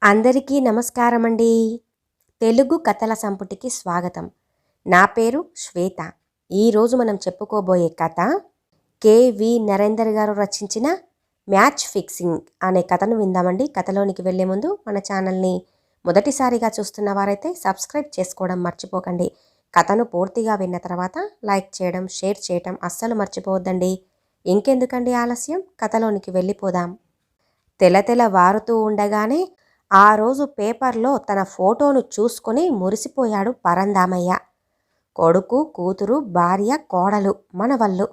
అందరికీ నమస్కారమండి. తెలుగు కథల సంపుటికి స్వాగతం. నా పేరు శ్వేత. ఈరోజు మనం చెప్పుకోబోయే కథ కె.వి. నరేందర్ గారు రచించిన మ్యాచ్ ఫిక్సింగ్ అనే కథను విందామండి. కథలోనికి వెళ్లే ముందు మన ఛానల్ని మొదటిసారిగా చూస్తున్న వారైతే సబ్స్క్రైబ్ చేసుకోవడం మర్చిపోకండి. కథను పూర్తిగా విన్న తర్వాత లైక్ చేయడం, షేర్ చేయడం అస్సలు మర్చిపోవద్దండి. ఇంకెందుకండి ఆలస్యం, కథలోనికి వెళ్ళిపోదాం. తెలతెలవారుతూ ఉండగానే ఆ రోజు పేపర్లో తన ఫోటోను చూసుకొని మురిసిపోయాడు పరంధామయ్య. కొడుకు, కూతురు, భార్య, కోడలు, మనవళ్ళు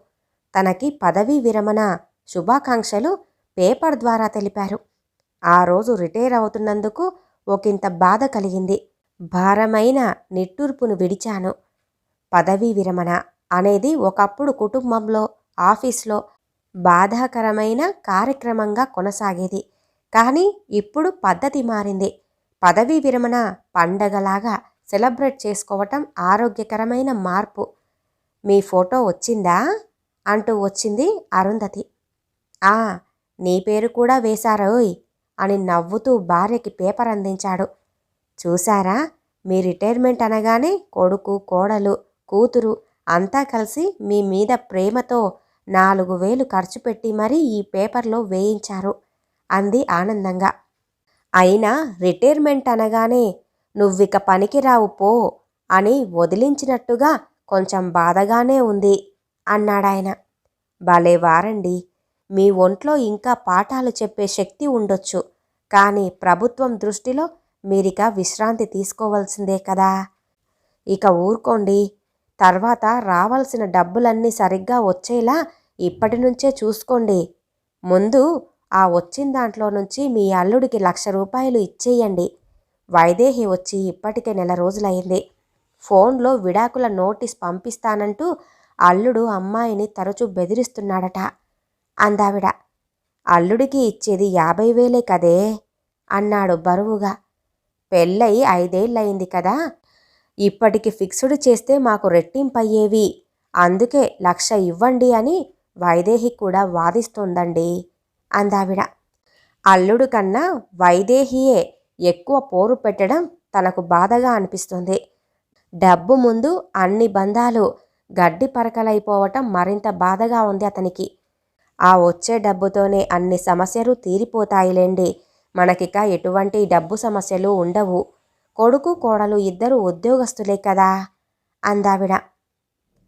తనకి పదవీ విరమణ శుభాకాంక్షలు పేపర్ ద్వారా తెలిపారు. ఆ రోజు రిటైర్ అవుతున్నందుకు ఒకంత బాధ కలిగింది. భారమైన నిట్టూర్పును విడిచాను. పదవీ విరమణ అనేది ఒకప్పుడు కుటుంబంలో, ఆఫీస్లో బాధాకరమైన కార్యక్రమంగా కొనసాగేది. కానీ ఇప్పుడు పద్ధతి మారింది. పదవీ విరమణ పండగలాగా సెలబ్రేట్ చేసుకోవటం ఆరోగ్యకరమైన మార్పు. మీ ఫోటో వచ్చిందా అంటూ వచ్చింది అరుంధతి. ఆ, నీ పేరు కూడా వేశారోయ్ అని నవ్వుతూ భార్యకి పేపర్ అందించాడు. చూశారా, మీ రిటైర్మెంట్ అనగానే కొడుకు, కోడలు, కూతురు అంతా కలిసి మీ మీద ప్రేమతో 4,000 ఖర్చు పెట్టి మరీ ఈ పేపర్లో వేయించారు అంది ఆనందంగా. అయినా రిటైర్మెంట్ అనగానే నువ్విక పనికిరావు పో అని వదిలించినట్టుగా కొంచెం బాధగానే ఉంది అన్నాడాయన. భలే వారండి, మీ ఒంట్లో ఇంకా పాఠాలు చెప్పే శక్తి ఉండొచ్చు, కానీ ప్రభుత్వం దృష్టిలో మీరిక విశ్రాంతి తీసుకోవాల్సిందే కదా. ఇక ఊరుకోండి, తర్వాత రావాల్సిన డబ్బులన్నీ సరిగ్గా వచ్చేలా ఇప్పటి నుంచే చూసుకోండి. ముందు ఆ వచ్చిన దాంట్లో నుంచి మీ అల్లుడికి 1,00,000 రూపాయలు ఇచ్చేయండి. వైదేహి వచ్చి ఇప్పటికే 1 రోజులైంది. ఫోన్లో విడాకుల నోటీస్ పంపిస్తానంటూ అల్లుడు అమ్మాయిని తరచూ బెదిరిస్తున్నాడట అందావిడ. అల్లుడికి ఇచ్చేది 50,000 కదే అన్నాడు బరువుగా. పెళ్ళై 5 ఏళ్ళయింది కదా, ఇప్పటికి ఫిక్స్డ్ చేస్తే మాకు రెట్టింపయ్యేవి. అందుకే 1,00,000 ఇవ్వండి అని వైదేహి కూడా వాదిస్తోందండి అందావిడ. అల్లుడు కన్నా వైదేహియే ఎక్కువ పోరు పెట్టడం తనకు బాధగా అనిపిస్తుంది. డబ్బు ముందు అన్ని బంధాలు గడ్డి పరకలైపోవటం మరింత బాధగా ఉంది అతనికి. ఆ వచ్చే డబ్బుతోనే అన్ని సమస్యలు తీరిపోతాయిలేండి. మనకిక ఎటువంటి డబ్బు సమస్యలు ఉండవు. కొడుకు, కోడలు ఇద్దరు ఉద్యోగస్తులే కదా అందావిడ.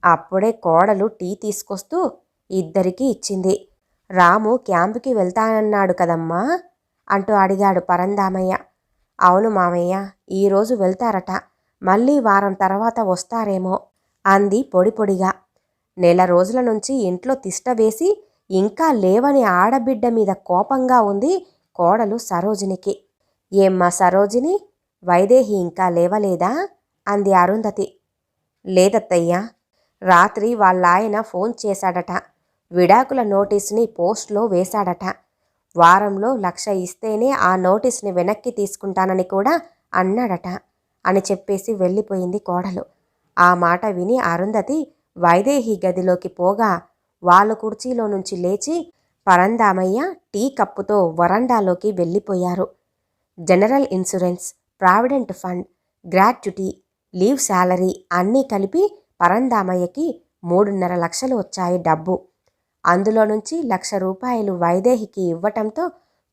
అప్పుడే కోడలు టీ తీసుకొస్తూ ఇద్దరికీ ఇచ్చింది. రాము క్యాంపుకి వెళ్తానన్నాడు కదమ్మా అంటూ అడిగాడు పరంధామయ్య. అవును మామయ్య, ఈరోజు వెళ్తారట, మళ్ళీ వారం తర్వాత వస్తారేమో అంది పొడి పొడిగా. 1 రోజుల నుంచి ఇంట్లో తిష్ట వేసి ఇంకా లేవని ఆడబిడ్డ మీద కోపంగా ఉంది కోడలు సరోజినికి. ఏమ్మా సరోజిని, వైదేహి ఇంకా లేవలేదా అంది అరుంధతి. లేదత్తయ్యా, రాత్రి వాళ్ళాయన ఫోన్ చేశాడట. విడాకుల నోటీస్ని పోస్ట్లో వేశాడట. వారంలో 1,00,000 ఇస్తేనే ఆ నోటీస్ని వెనక్కి తీసుకుంటానని కూడా అన్నాడట అని చెప్పేసి వెళ్ళిపోయింది కోడలు. ఆ మాట విని అరుంధతి వైదేహి గదిలోకి పోగా వాళ్ళ కుర్చీలో నుంచి లేచి పరంధామయ్య టీ కప్పుతో వరండాలోకి వెళ్ళిపోయారు. General insurance, provident fund, gratuity, leave salary అన్నీ కలిపి పరంధామయ్యకి 3.5 లక్షలు వచ్చాయి డబ్బు. అందులో నుంచి 1,00,000 రూపాయలు వైదేహికి ఇవ్వటంతో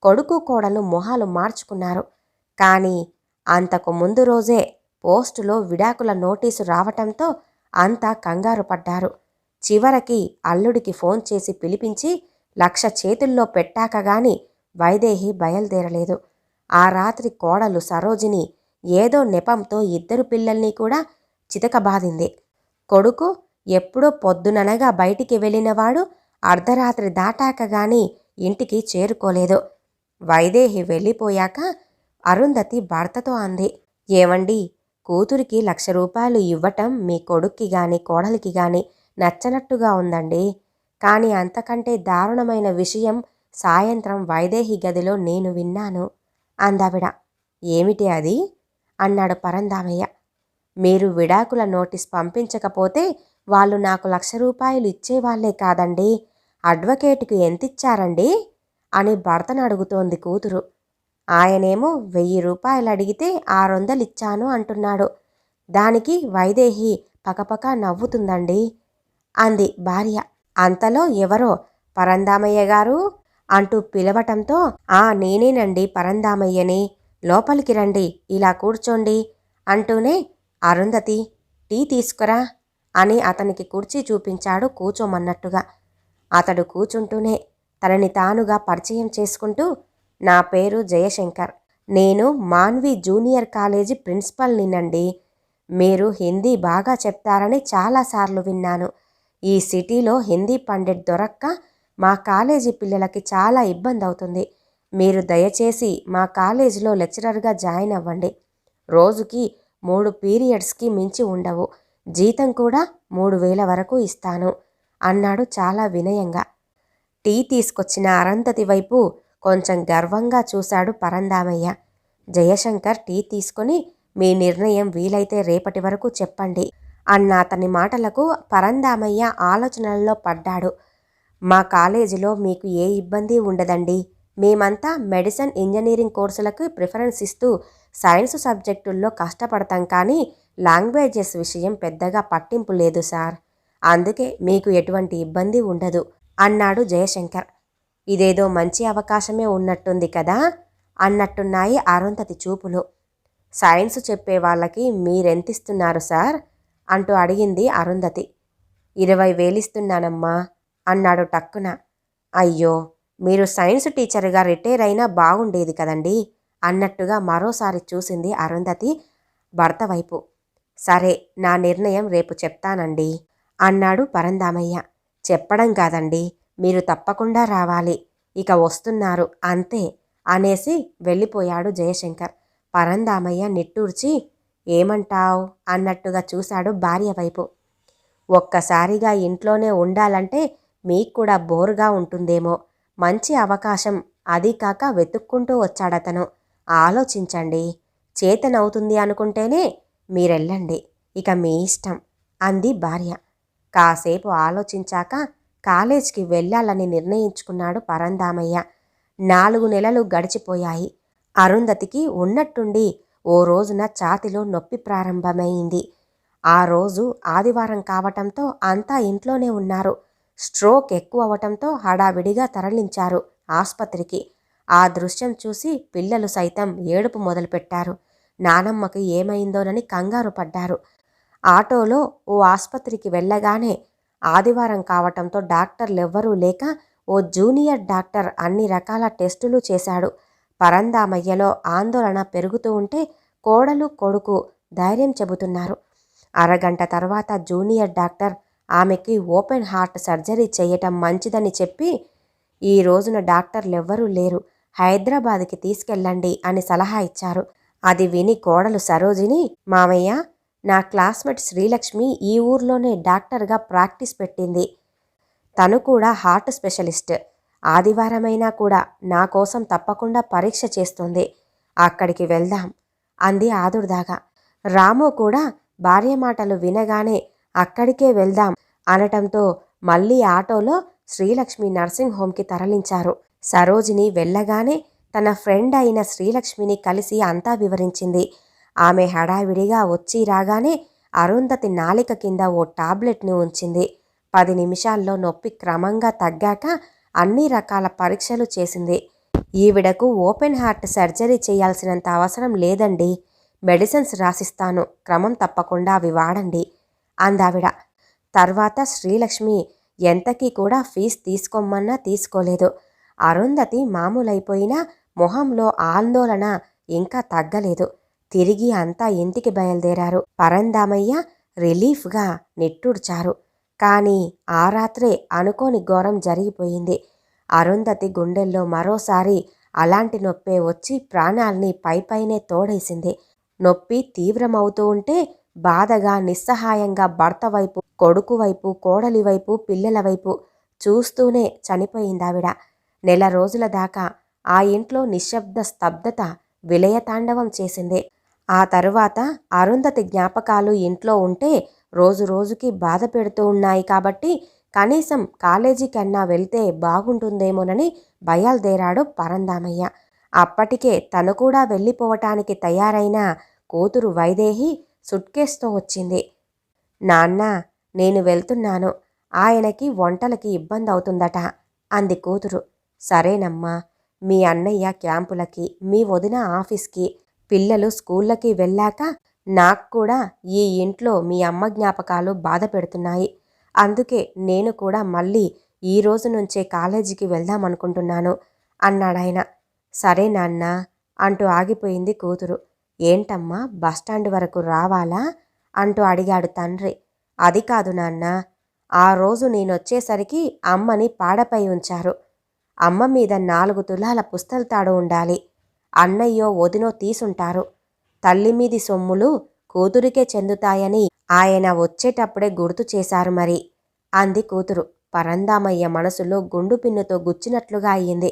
కొడుకు, కోడలు మొహాలు మార్చుకున్నారు. కానీ అంతకు ముందు రోజే పోస్టులో విడాకుల నోటీసు రావటంతో అంతా కంగారు పడ్డారు. చివరికి అల్లుడికి ఫోన్ చేసి పిలిపించి 1,00,000 చేతుల్లో పెట్టాక గాని వైదేహి బయలుదేరలేదు. ఆ రాత్రి కోడలు సరోజిని ఏదో నెపంతో ఇద్దరు పిల్లల్ని కూడా చితకబాదింది. కొడుకు ఎప్పుడో పొద్దుననగా బయటికి వెళ్ళినవాడు అర్ధరాత్రి దాటాక గాని ఇంటికి చేరుకోలేదు. వైదేహి వెళ్ళిపోయాక అరుంధతి భర్తతో అంది, ఏవండి, కూతురికి 1,00,000 రూపాయలు ఇవ్వటం మీ కొడుక్కి గాని కోడలికి గాని నచ్చనట్టుగా ఉందండి. కానీ అంతకంటే దారుణమైన విషయం సాయంత్రం వైదేహి గదిలో నేను విన్నాను అందావిడ. ఏమిటి అది అన్నాడు పరంధామయ్య. మీరు విడాకుల నోటీస్ పంపించకపోతే వాళ్ళు నాకు 1,00,000 రూపాయలు ఇచ్చేవాళ్లే కాదండి, అడ్వకేటుకు ఎంతిచ్చారండి అని భర్తను అడుగుతోంది కూతురు. ఆయనేమో 1000 రూపాయలు అడిగితే 600 ఇచ్చాను అంటున్నాడు. దానికి వైదేహి పకపక నవ్వుతుందండి అంది భార్య. అంతలో ఎవరో పరందామయ్య గారు అంటూ పిలవటంతో నేనేనండి పరందామయ్యని, లోపలికి రండి, ఇలా కూర్చోండి అంటూనే అరుంధతి టీ తీసుకురా అని అతనికి కుర్చీ చూపించాడు కూచోమన్నట్టుగా. అతడు కూచుంటూనే తనని తానుగా పరిచయం చేసుకుంటూ, నా పేరు జయశంకర్, నేను మాన్వి జూనియర్ కాలేజీ ప్రిన్సిపల్నినండి. మీరు హిందీ బాగా చెప్తారని చాలాసార్లు విన్నాను. ఈ సిటీలో హిందీ పండిట్ దొరక్క మా కాలేజీ పిల్లలకి చాలా ఇబ్బంది అవుతుంది. మీరు దయచేసి మా కాలేజీలో లెక్చరర్గా జాయిన్ అవ్వండి. రోజుకి 3 పీరియడ్స్కి మించి ఉండవు. జీతం కూడా 3000 వరకు ఇస్తాను అన్నాడు చాలా వినయంగా. టీ తీసుకొచ్చిన అరుంధతి వైపు కొంచెం గర్వంగా చూశాడు పరందామయ్య. జయశంకర్ టీ తీసుకొని, మీ నిర్ణయం వీలైతే రేపటి వరకు చెప్పండి అన్న అతని మాటలకు పరందామయ్య ఆలోచనల్లో పడ్డాడు. మా కాలేజీలో మీకు ఏ ఇబ్బంది ఉండదండి. మేమంతా మెడిసిన్, ఇంజనీరింగ్ కోర్సులకు ప్రిఫరెన్స్ ఇస్తూ సైన్స్ సబ్జెక్టుల్లో కష్టపడతాం, కానీ లాంగ్వేజెస్ విషయం పెద్దగా పట్టింపు లేదు సార్. అందుకే మీకు ఎటువంటి ఇబ్బంది ఉండదు అన్నాడు జయశంకర్. ఇదేదో మంచి అవకాశమే ఉన్నట్టుంది కదా అన్నట్టున్నాయి అరుంధతి చూపులు. సైన్స్ చెప్పే వాళ్ళకి మీరెంతిస్తున్నారు సార్ అంటూ అడిగింది అరుంధతి. 20,000 ఇస్తున్నానమ్మా అన్నాడు టక్కున. అయ్యో, మీరు సైన్స్ టీచర్గా రిటైర్ అయినా బాగుండేది కదండి అన్నట్టుగా మరోసారి చూసింది అరుంధతి భర్త వైపు. సరే, నా నిర్ణయం రేపు చెప్తానండి అన్నాడు పరందామయ్య. చెప్పడం కాదండి, మీరు తప్పకుండా రావాలి. ఇక వస్తున్నారు అంతే అనేసి వెళ్ళిపోయాడు జయశంకర్. పరందామయ్య నిట్టూర్చి, ఏమంటావ్ అన్నట్టుగా చూశాడు భార్య వైపు. ఒక్కసారిగా ఇంట్లోనే ఉండాలంటే మీకు కూడా బోరుగా ఉంటుందేమో. మంచి అవకాశం, అది కాక వెతుక్కుంటూ వచ్చాడతను. ఆలోచించండి. చేతనవుతుంది అనుకుంటేనే మీరెళ్ళండి, ఇక మీ ఇష్టం అంది భార్య. కాసేపు ఆలోచించాక కాలేజ్కి వెళ్ళాలని నిర్ణయించుకున్నాడు పరందామయ్య. 4 నెలలు గడిచిపోయాయి. అరుంధతికి ఉన్నట్టుండి ఓ రోజున ఛాతిలో నొప్పి ప్రారంభమైంది. ఆ రోజు ఆదివారం కావటంతో అంతా ఇంట్లోనే ఉన్నారు. స్ట్రోక్ ఎక్కువ అవటంతో హడావిడిగా తరలించారు ఆస్పత్రికి. ఆ దృశ్యం చూసి పిల్లలు సైతం ఏడుపు మొదలుపెట్టారు. నానమ్మకి ఏమైందోనని కంగారు పడ్డారు. ఆటోలో ఓ ఆస్పత్రికి వెళ్ళగానే ఆదివారం కావటంతో డాక్టర్లెవ్వరూ లేక ఓ జూనియర్ డాక్టర్ అన్ని రకాల టెస్టులు చేశాడు. పరందామయ్యలో ఆందోళన పెరుగుతూ ఉంటే కోడలు, కొడుకు ధైర్యం చెబుతున్నారు. అరగంట తర్వాత జూనియర్ డాక్టర్ ఆమెకి ఓపెన్ హార్ట్ సర్జరీ చేయటం మంచిదని చెప్పి, ఈ రోజున డాక్టర్లెవ్వరూ లేరు, హైదరాబాద్కి తీసుకెళ్ళండి అని సలహా ఇచ్చారు. అది విని కోడలు సరోజిని, మామయ్య, నా క్లాస్మేట్ శ్రీలక్ష్మి ఈ ఊర్లోనే డాక్టర్గా ప్రాక్టీస్ పెట్టింది. తను కూడా హార్ట్ స్పెషలిస్ట్. ఆదివారమైనా కూడా నా కోసం తప్పకుండా పరీక్ష చేస్తుంది. అక్కడికి వెళ్దాం అంది ఆదుర్దాగా. రాము కూడా భార్య మాటలు వినగానే అక్కడికే వెళ్దాం అనటంతో మళ్ళీ ఆటోలో శ్రీలక్ష్మి నర్సింగ్ హోమ్కి తరలించారు. సరోజిని వెళ్ళగానే తన ఫ్రెండ్ అయిన శ్రీలక్ష్మిని కలిసి అంతా వివరించింది. ఆమె హడావిడిగా వచ్చి రాగానే అరుంధతి నాలిక కింద ఓ టాబ్లెట్ని ఉంచింది. 10 నిమిషాల్లో నొప్పి క్రమంగా తగ్గాక అన్ని రకాల పరీక్షలు చేసింది. ఈవిడకు ఓపెన్ హార్ట్ సర్జరీ చేయాల్సినంత అవసరం లేదండి. మెడిసిన్స్ రాసిస్తాను, క్రమం తప్పకుండా అవి వాడండి అందావిడ. తర్వాత శ్రీలక్ష్మి ఎంతకీ కూడా ఫీజు తీసుకోమన్నా తీసుకోలేదు. అరుంధతి మామూలైపోయినా మొహంలో ఆందోళన ఇంకా తగ్గలేదు. తిరిగి అంతా ఇంటికి బయలుదేరారు. పరందామయ్య రిలీఫ్గా నిట్టూర్చారు. కానీ ఆ రాత్రే అనుకోని ఘోరం జరిగిపోయింది. అరుంధతి గుండెల్లో మరోసారి అలాంటి నొప్పే వచ్చి ప్రాణాల్ని పైపైనే తోడేసింది. నొప్పి తీవ్రమవుతూ ఉంటే బాధగా, నిస్సహాయంగా భర్త వైపు, కొడుకు వైపు, కోడలి వైపు, పిల్లల వైపు చూస్తూనే చనిపోయిందావిడ. 1 నెల రోజుల దాకా ఆ ఇంట్లో నిశ్శబ్ద స్తబ్దత విలయతాండవం చేసింది. ఆ తరువాత అరుంధతి జ్ఞాపకాలు ఇంట్లో ఉంటే రోజు రోజుకి బాధ పెడుతూ ఉన్నాయి కాబట్టి కనీసం కాలేజీకన్నా వెళ్తే బాగుంటుందేమోనని బయలుదేరాడు పరందామయ్య. అప్పటికే తను కూడా వెళ్ళిపోవటానికి తయారైన కూతురు వైదేహి సుట్కేస్తో వచ్చింది. నాన్నా, నేను వెళ్తున్నాను, ఆయనకి వంటలకి ఇబ్బందవుతుందట అంది కూతురు. సరేనమ్మా, మీ అన్నయ్య క్యాంపులకి, మీ వదిన ఆఫీస్కి, పిల్లలు స్కూళ్ళకి వెళ్ళాక నాకు కూడా ఈ ఇంట్లో మీ అమ్మ జ్ఞాపకాలు బాధ పెడుతున్నాయి. అందుకే నేను కూడా మళ్ళీ ఈ రోజు నుంచే కాలేజీకి వెళ్దామనుకుంటున్నాను అన్నాడాయన. సరే నాన్నా అంటూ ఆగిపోయింది కూతురు. ఏంటమ్మా, బస్టాండ్ వరకు రావాలా అంటూ అడిగాడు తండ్రి. అది కాదు నాన్న, ఆ రోజు నేనొచ్చేసరికి అమ్మని పాడపై ఉంచారు. అమ్మ మీద 4 తులాల పుస్తెలతాడు ఉండాలి. అన్నయ్యో వదినో తీసుంటారు. తల్లిమీది సొమ్ములు కూతురికే చెందుతాయని ఆయన వచ్చేటప్పుడే గుర్తు చేశారు మరి అంది కూతురు. పరందామయ్య మనసులో గుండు పిన్నుతో గుచ్చినట్లుగా అయ్యింది.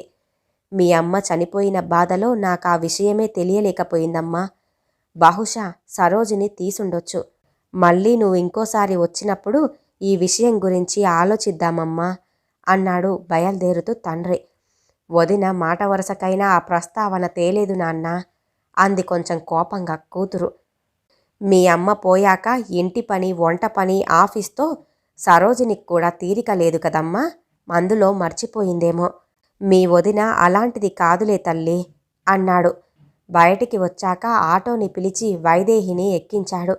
మీ అమ్మ చనిపోయిన బాధలో నాకా విషయమే తెలియలేకపోయిందమ్మా. బహుశా సరోజిని తీసుండొచ్చు. మళ్ళీ నువ్వు ఇంకోసారి వచ్చినప్పుడు ఈ విషయం గురించి ఆలోచిద్దామమ్మా అన్నాడు బయలుదేరుతూ తండ్రి. వదిన మాట వరుసకైనా ఆ ప్రస్తావన తేలేదు నాన్నా అంది కొంచెం కోపంగా కూతురు. మీ అమ్మ పోయాక ఇంటి పని, వంట పని, ఆఫీస్తో సరోజినికి కూడా తీరిక లేదు కదమ్మా, అందులో మర్చిపోయిందేమో. మీ వదిన అలాంటిది కాదులే తల్లి అన్నాడు. బయటికి వచ్చాక ఆటోని పిలిచి వైదేహిని ఎక్కించాడు.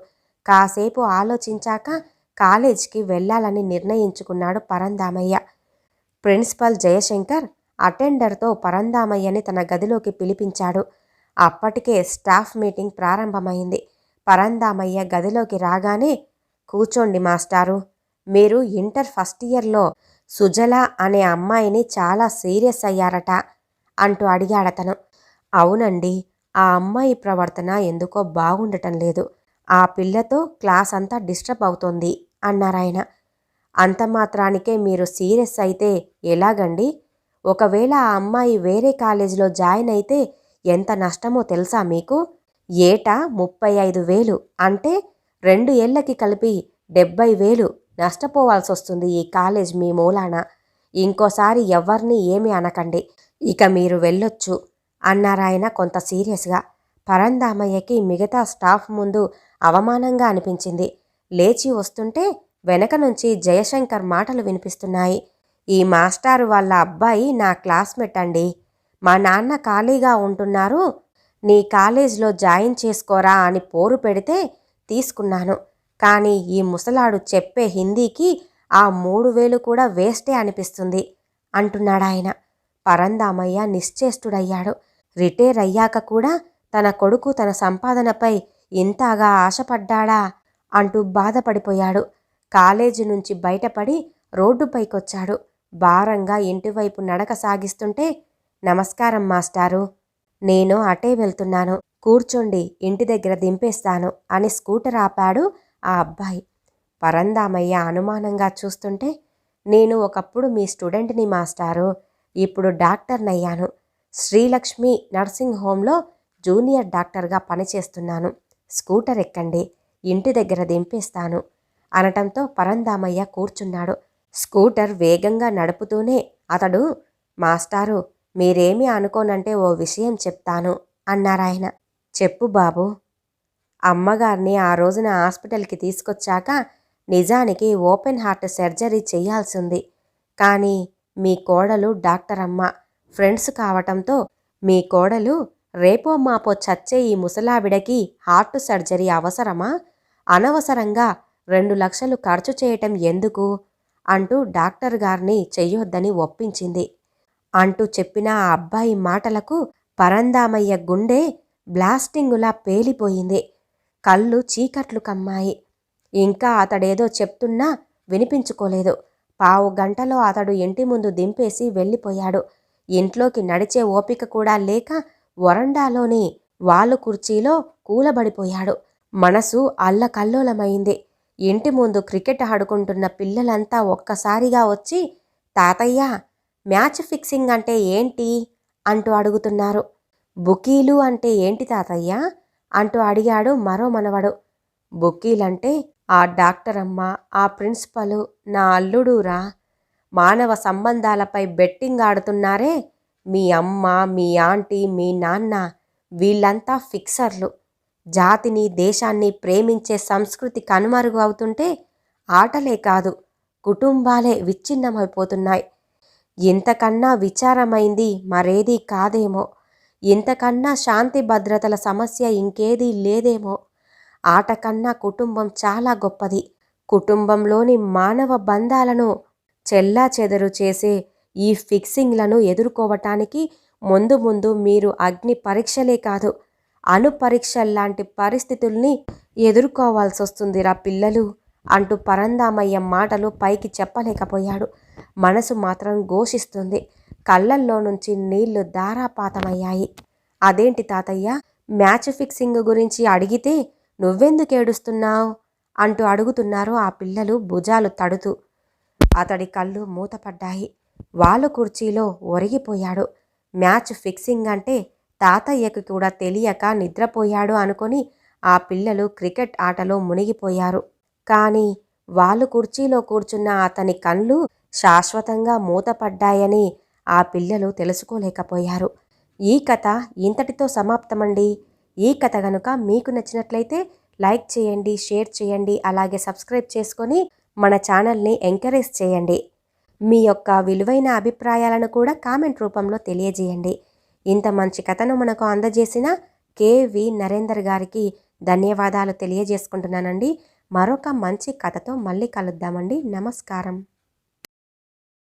కాసేపు ఆలోచించాక కాలేజ్కి వెళ్ళాలని నిర్ణయించుకున్నాడు పరందామయ్య. ప్రిన్సిపల్ జయశంకర్ అటెండర్తో పరందామయ్యని తన గదిలోకి పిలిపించాడు. అప్పటికే స్టాఫ్ మీటింగ్ ప్రారంభమైంది. పరందామయ్య గదిలోకి రాగానే, కూర్చోండి మాస్టారు, మీరు ఇంటర్ ఫస్ట్ ఇయర్లో సుజల అనే అమ్మాయిని చాలా సీరియస్ అయ్యారట అంటూ అడిగాడతను. అవునండి, ఆ అమ్మాయి ప్రవర్తన ఎందుకో బాగుండటం లేదు. ఆ పిల్లతో క్లాస్ అంతా డిస్టర్బ్ అవుతోంది అన్నారాయన. అంత మాత్రానికే మీరు సీరియస్ అయితే ఎలాగండి? ఒకవేళ ఆ అమ్మాయి వేరే కాలేజీలో జాయిన్ అయితే ఎంత నష్టమో తెలుసా మీకు? ఏటా 35,000 అంటే 2 ఏళ్లకి కలిపి 70,000 నష్టపోవాల్సొస్తుంది ఈ కాలేజ్ మీ మూలాన. ఇంకోసారి ఎవ్వర్నీ ఏమీ అనకండి, ఇక మీరు వెళ్ళొచ్చు అన్నారాయన కొంత సీరియస్గా. పరందామయ్యకి మిగతా స్టాఫ్ ముందు అవమానంగా అనిపించింది. లేచి వస్తుంటే వెనక నుంచి జయశంకర్ మాటలు వినిపిస్తున్నాయి. ఈ మాస్టారు వాళ్ళ అబ్బాయి నా క్లాస్మేట్ అండి. మా నాన్న ఖాళీగా ఉంటున్నారు, నీ కాలేజ్లో జాయిన్ చేసుకోరా అని పోరు పెడితే తీసుకున్నాను. కానీ ఈ ముసలాడు చెప్పే హిందీకి ఆ 3,000 కూడా వేస్టే అనిపిస్తుంది అంటున్నాడాయన. పరందామయ్య నిశ్చేష్టుడయ్యాడు. రిటైర్ అయ్యాక కూడా తన కొడుకు తన సంపాదనపై ఇంతగా ఆశపడ్డాడా అంటూ బాధపడిపోయాడు. కాలేజీ నుంచి బయటపడి రోడ్డుపైకొచ్చాడు. భారంగా ఇంటివైపు నడక సాగిస్తుంటే, నమస్కారం మాస్టారు, నేను అటే వెళ్తున్నాను, కూర్చోండి, ఇంటి దగ్గర దింపేస్తాను అని స్కూటర్ ఆపాడు ఆ అబ్బాయి. పరందామయ్య అనుమానంగా చూస్తుంటే, నేను ఒకప్పుడు మీ స్టూడెంట్ని మాస్టారు, ఇప్పుడు డాక్టర్నయ్యాను. శ్రీలక్ష్మి నర్సింగ్ హోంలో జూనియర్ డాక్టర్గా పనిచేస్తున్నాను. స్కూటర్ ఎక్కండి, ఇంటి దగ్గర దింపేస్తాను అనటంతో పరందామయ్య కూర్చున్నాడు. స్కూటర్ వేగంగా నడుపుతూనే అతడు, మాస్టారు, మీరేమీ అనుకోనంటే ఓ విషయం చెప్తాను అన్నారాయన. చెప్పు బాబు. అమ్మగారిని ఆ రోజున హాస్పిటల్కి తీసుకొచ్చాక నిజానికి ఓపెన్ హార్ట్ సర్జరీ చెయ్యాల్సింది. కానీ మీ కోడలు డాక్టర్ అమ్మ ఫ్రెండ్స్ కావటంతో మీ కోడలు రేపో మాపో చచ్చే ఈ ముసలావిడకి హార్ట్ సర్జరీ అవసరమా? అనవసరంగా 2 లక్షలు ఖర్చు చేయటం ఎందుకు అంటూ డాక్టర్ గారిని చెయ్యొద్దని ఒప్పించింది అంటూ చెప్పిన ఆ అబ్బాయి మాటలకు పరందామయ్య గుండె బ్లాస్టింగులా పేలిపోయింది. కళ్ళు చీకట్లు కమ్మాయి. ఇంకా అతడేదో చెప్తున్నా వినిపించుకోలేదు. పావు గంటలో అతడు ఇంటి ముందు దింపేసి వెళ్ళిపోయాడు. ఇంట్లోకి నడిచే ఓపిక కూడా లేక వరండాలోని వాలు కుర్చీలో కూలబడిపోయాడు. మనసు అల్లకల్లోలమైంది. ఇంటి ముందు క్రికెట్ ఆడుకుంటున్న పిల్లలంతా ఒక్కసారిగా వచ్చి, తాతయ్య, మ్యాచ్ ఫిక్సింగ్ అంటే ఏంటి అంటూ అడుగుతున్నారు. బుకీలు అంటే ఏంటి తాతయ్య అంటూ అడిగాడు మరో మనవడు. బుకీలంటే ఆ డాక్టరమ్మ, ఆ ప్రిన్సిపలు, నా అల్లుడురా. మానవ సంబంధాలపై బెట్టింగ్ ఆడుతున్నారే, మీ అమ్మ, మీ ఆంటీ, మీ నాన్న వీళ్ళంతా ఫిక్సర్లు. జాతిని, దేశాన్ని ప్రేమించే సంస్కృతి కనుమరుగు అవుతుంటే ఆటలే కాదు, కుటుంబాలే విచ్ఛిన్నమైపోతున్నాయి. ఇంతకన్నా విచారమైంది మరేదీ కాదేమో, ఇంతకన్నా శాంతి భద్రతల సమస్య ఇంకేదీ లేదేమో. ఆట కన్నా కుటుంబం చాలా గొప్పది. కుటుంబంలోని మానవ బంధాలను చెల్లాచెదరు చేసే ఈ ఫిక్సింగ్లను ఎదుర్కోవటానికి ముందు ముందు మీరు అగ్ని పరీక్షలే కాదు, అణు పరీక్షల్లాంటి పరిస్థితుల్ని ఎదుర్కోవాల్సి వస్తుందిరా పిల్లలు అంటూ పరందామయ్య మాటలు పైకి చెప్పలేకపోయాడు. మనసు మాత్రం ఘోషిస్తుంది. కళ్ళల్లో నుంచి నీళ్లు ధారాపాతమయ్యాయి. అదేంటి తాతయ్య, మ్యాచ్ ఫిక్సింగ్ గురించి అడిగితే నువ్వెందుకు ఏడుస్తున్నావు అంటూ అడుగుతున్నారు ఆ పిల్లలు భుజాలు తడుతూ. అతడి కళ్ళు మూతపడ్డాయి. వాళ్ళు కుర్చీలో ఒరిగిపోయాడు. మ్యాచ్ ఫిక్సింగ్ అంటే తాతయ్యకు కూడా తెలియక నిద్రపోయాడు అనుకొని ఆ పిల్లలు క్రికెట్ ఆటలో మునిగిపోయారు. కానీ వాళ్ళు కుర్చీలో కూర్చున్న అతని కళ్ళు శాశ్వతంగా మూతపడ్డాయని ఆ పిల్లలు తెలుసుకోలేకపోయారు. ఈ కథ ఇంతటితో సమాప్తమండి. ఈ కథ గనుక మీకు నచ్చినట్లయితే లైక్ చేయండి, షేర్ చేయండి, అలాగే సబ్స్క్రైబ్ చేసుకొని మన ఛానల్ని ఎంకరేజ్ చేయండి. మీ యొక్క విలువైన అభిప్రాయాలను కూడా కామెంట్ రూపంలో తెలియజేయండి. ఇంత మంచి కథను మనకు అందజేసిన కెవి నరేందర్ గారికి ధన్యవాదాలు తెలియజేసుకుంటున్నానండి. మరొక మంచి కథతో మళ్ళీ కలుద్దామండి. నమస్కారం.